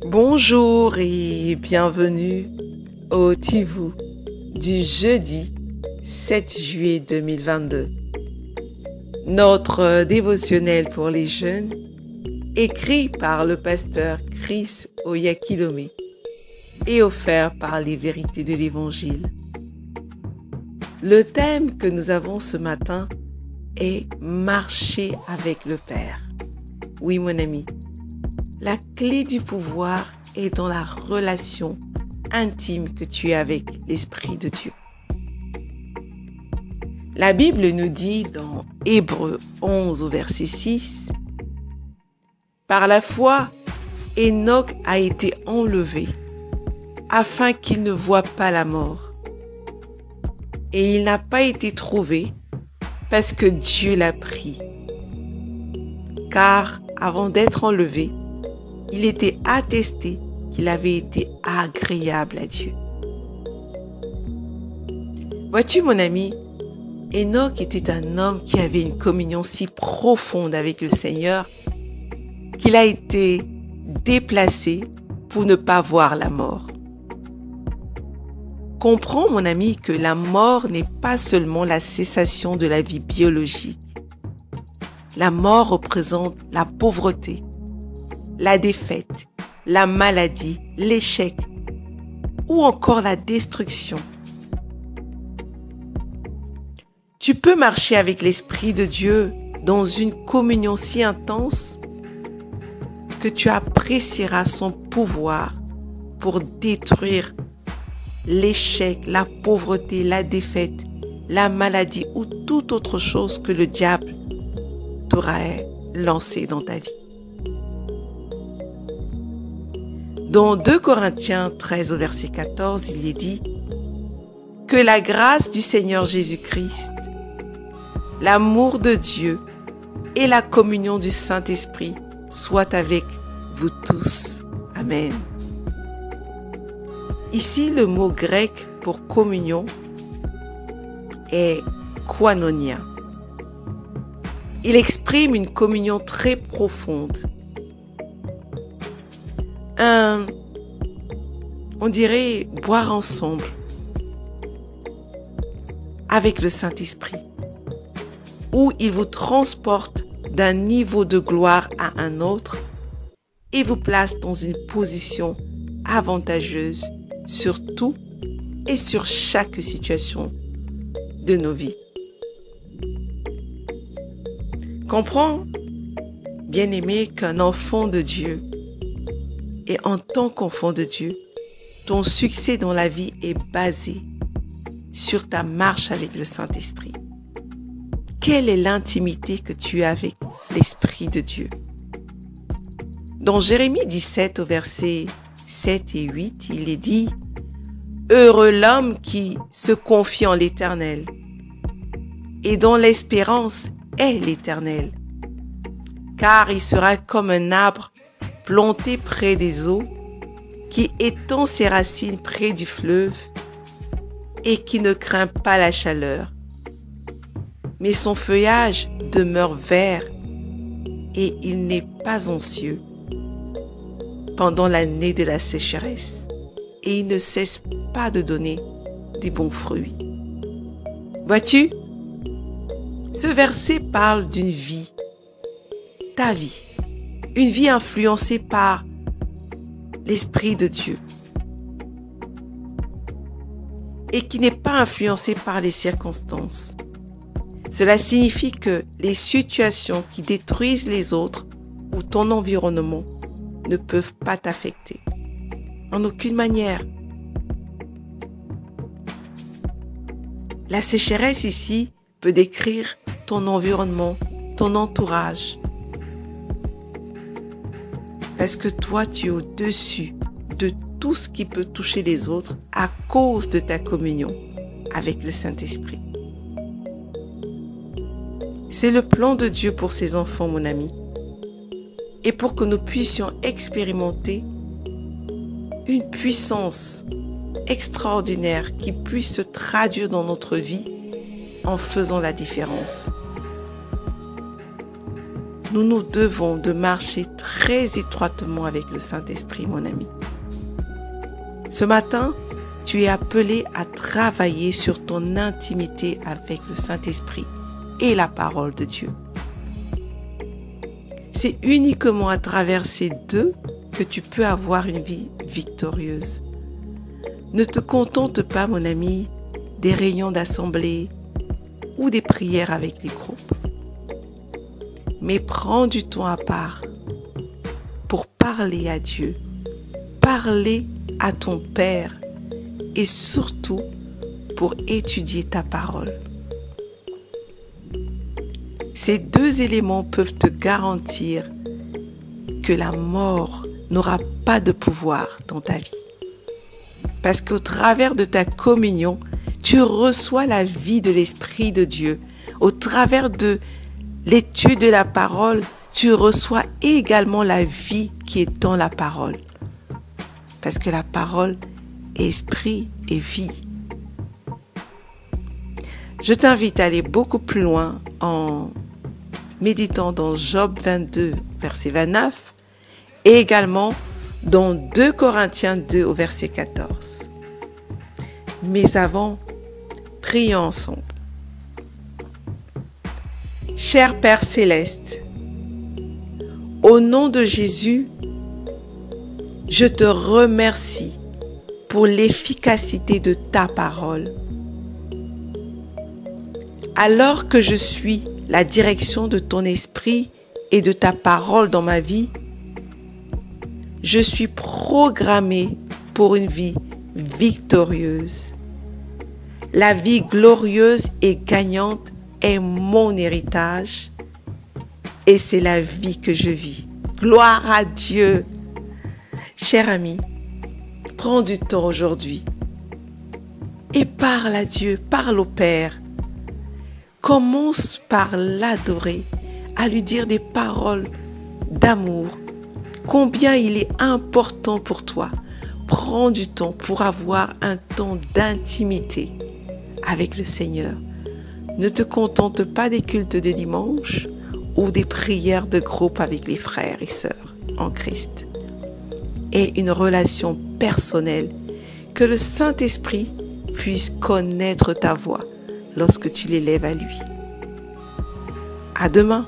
Bonjour et bienvenue au Tivou du jeudi 7 juillet 2022. Notre dévotionnel pour les jeunes, écrit par le pasteur Chris Oyakilome et offert par les vérités de l'Évangile. Le thème que nous avons ce matin est « Marcher avec le Père ». Oui, mon ami, la clé du pouvoir est dans la relation intime que tu as avec l'Esprit de Dieu. La Bible nous dit dans Hébreux 11 au verset 6, « Par la foi, Enoch a été enlevé afin qu'il ne voie pas la mort. Et il n'a pas été trouvé parce que Dieu l'a pris. Car avant d'être enlevé, il était attesté qu'il avait été agréable à Dieu. » Vois-tu, mon ami, Enoch était un homme qui avait une communion si profonde avec le Seigneur qu'il a été déplacé pour ne pas voir la mort. Comprends, mon ami, que la mort n'est pas seulement la cessation de la vie biologique. La mort représente la pauvreté, la défaite, la maladie, l'échec ou encore la destruction. Tu peux marcher avec l'Esprit de Dieu dans une communion si intense que tu apprécieras son pouvoir pour détruire l'échec, la pauvreté, la défaite, la maladie ou toute autre chose que le diable t'aurait lancé dans ta vie. Dans 2 Corinthiens 13 au verset 14, il est dit « Que la grâce du Seigneur Jésus-Christ, l'amour de Dieu et la communion du Saint-Esprit soient avec vous tous. Amen. » Ici, le mot grec pour communion est koinonia. Il exprime une communion très profonde. On dirait boire ensemble avec le Saint-Esprit, où il vous transporte d'un niveau de gloire à un autre et vous place dans une position avantageuse sur tout et sur chaque situation de nos vies. Comprends, bien-aimé, qu'un enfant de Dieu, et en tant qu'enfant de Dieu, ton succès dans la vie est basé sur ta marche avec le Saint-Esprit. Quelle est l'intimité que tu as avec l'Esprit de Dieu? Dans Jérémie 17 au verset 7 et 8, il est dit « Heureux l'homme qui se confie en l'Éternel et dont l'espérance est l'Éternel, car il sera comme un arbre planté près des eaux, qui étend ses racines près du fleuve et qui ne craint pas la chaleur. Mais son feuillage demeure vert et il n'est pas anxieux pendant l'année de la sécheresse et il ne cesse pas de donner des bons fruits. » Vois-tu, ce verset parle d'une vie, ta vie, une vie influencée par l'Esprit de Dieu et qui n'est pas influencée par les circonstances. Cela signifie que les situations qui détruisent les autres ou ton environnement ne peuvent pas t'affecter. En aucune manière. La sécheresse ici peut décrire ton environnement, ton entourage. Parce que toi, tu es au-dessus de tout ce qui peut toucher les autres à cause de ta communion avec le Saint-Esprit. C'est le plan de Dieu pour ses enfants, mon ami. Et pour que nous puissions expérimenter une puissance extraordinaire qui puisse se traduire dans notre vie en faisant la différence. nous nous devons de marcher très étroitement avec le Saint-Esprit, mon ami. Ce matin, tu es appelé à travailler sur ton intimité avec le Saint-Esprit et la parole de Dieu. C'est uniquement à travers ces deux que tu peux avoir une vie victorieuse. Ne te contente pas, mon ami, des réunions d'assemblée ou des prières avec les groupes. Mais prends du temps à part pour parler à Dieu, parler à ton Père et surtout pour étudier ta parole. Ces deux éléments peuvent te garantir que la mort n'aura pas de pouvoir dans ta vie. Parce qu'au travers de ta communion, tu reçois la vie de l'Esprit de Dieu. Au travers de l'étude de la parole, tu reçois également la vie qui est dans la parole. Parce que la parole est esprit et vie. Je t'invite à aller beaucoup plus loin en méditant dans Job 22, verset 29, et également dans 2 Corinthiens 2 au verset 14. Mais avant, prions ensemble. Cher Père Céleste, au nom de Jésus, je te remercie pour l'efficacité de ta parole. Alors que je suis la direction de ton esprit et de ta parole dans ma vie, je suis programmée pour une vie victorieuse. La vie glorieuse et gagnante est mon héritage et c'est la vie que je vis. Gloire à Dieu. Cher ami, prends du temps aujourd'hui et parle à Dieu, parle au Père. Commence par l'adorer, à lui dire des paroles d'amour. Combien il est important pour toi. Prends du temps pour avoir un temps d'intimité avec le Seigneur. Ne te contente pas des cultes des dimanches ou des prières de groupe avec les frères et sœurs en Christ. Aie une relation personnelle, que le Saint-Esprit puisse connaître ta voix lorsque tu l'élèves à lui. À demain.